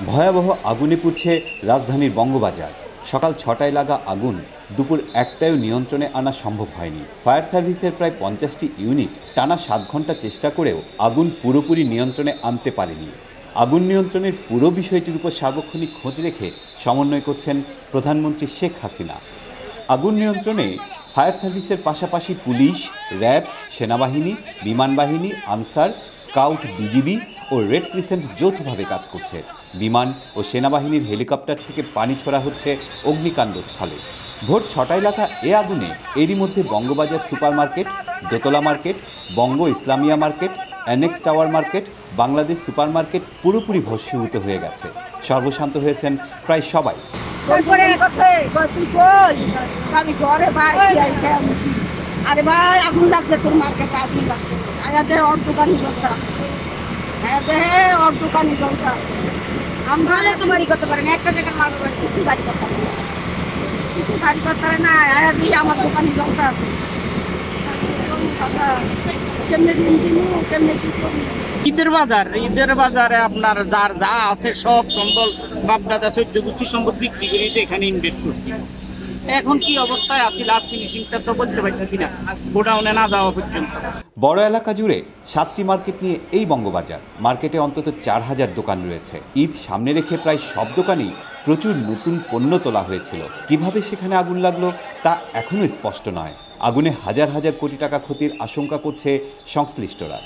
ভয়াবহ আগুনে পুড়ছে রাজধানীর বঙ্গবাজার। সকাল ৬টায় লাগা আগুন দুপুর ১টায়ও নিয়ন্ত্রণে আনা সম্ভব হয়নি। ফায়ার সার্ভিসের প্রায় ৫০টি ইউনিট টানা ৭ ঘন্টা চেষ্টা করেও আগুন পুরোপুরি নিয়ন্ত্রণে আনতে পারেনি। আগুন নিয়ন্ত্রণের পুরো বিষয়টির উপর সার্বক্ষণিক খোঁজ রেখে সমন্বয় করছেন প্রধানমন্ত্রী শেখ হাসিনা। আগুন নিয়ন্ত্রণে ফায়ার সার্ভিসের পাশাপাশি পুলিশ, র্যাব, সেনাবাহিনী, বিমান বাহিনী, আনসার, স্কাউট, বিজিবি ও রেড ক্রিসেন্ট যৌথভাবে কাজ করছে। বিমান ও সেনাবাহিনীর হেলিকপ্টার থেকে পানি ছোড়া হচ্ছে অগ্নিকাণ্ডস্থলে। ভোর ৬টায় লাগা এ আগুনে এরই মধ্যে বঙ্গবাজার সুপার মার্কেট, দোতলা market, Banga Islamia market, annex tower market, Bangladesh super market পুরোপুরি ভস্মীভূত হয়ে গেছে। সর্বশান্ত হয়েছেন প্রায় সবাই। আরে ভাই আগুন লাগছে, তোর মার্কেটে আগুন লাগছে, আমরা তো বাড়ি করতে পারেন, একটা টাকার মাল কিছু বাড়ি করতে পারে না, কিছু বাড়ি করতে পারে না। আমার দোকানে জলটা আছে, কেমনে দিন দিন কেমনে কি করবো। ঈদের বাজারে আপনার যার যা আছে সব সম্বল বাপদাদা ১৪ গোষ্ঠী সম্পদ বিক্রি করে এখানে ইনভেস্ট করছি। এখন কি অবস্থায় আছে লাস্ট ফিনিশিংটা তো বলতে পারছি না, গোডাউনে না যাওয়া পর্যন্ত। বড় এলাকা জুড়ে ৭টি মার্কেট নিয়ে এই বঙ্গবাজার। মার্কেটে অন্তত ৪,০০০ দোকান রয়েছে। ঈদ সামনে রেখে প্রায় সব দোকানেই প্রচুর নতুন পণ্য তোলা হয়েছিল। কিভাবে সেখানে আগুন লাগলো তা এখনও স্পষ্ট নয়। আগুনে হাজার হাজার কোটি টাকা ক্ষতির আশঙ্কা করছে সংশ্লিষ্টরা।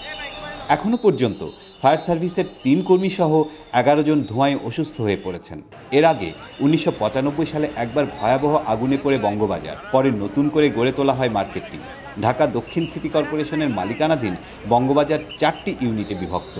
এখনও পর্যন্ত ফায়ার সার্ভিসের ৩ কর্মী সহ ১১ জন ধোঁয়ায় অসুস্থ হয়ে পড়েছেন। এর আগে ১৯৯৫ সালে একবার ভয়াবহ আগুনে পড়ে বঙ্গবাজার, পরে নতুন করে গড়ে তোলা হয় মার্কেটটি। ঢাকা দক্ষিণ সিটি কর্পোরেশনের মালিকানাধীন বঙ্গবাজার ৪টি ইউনিটে বিভক্ত।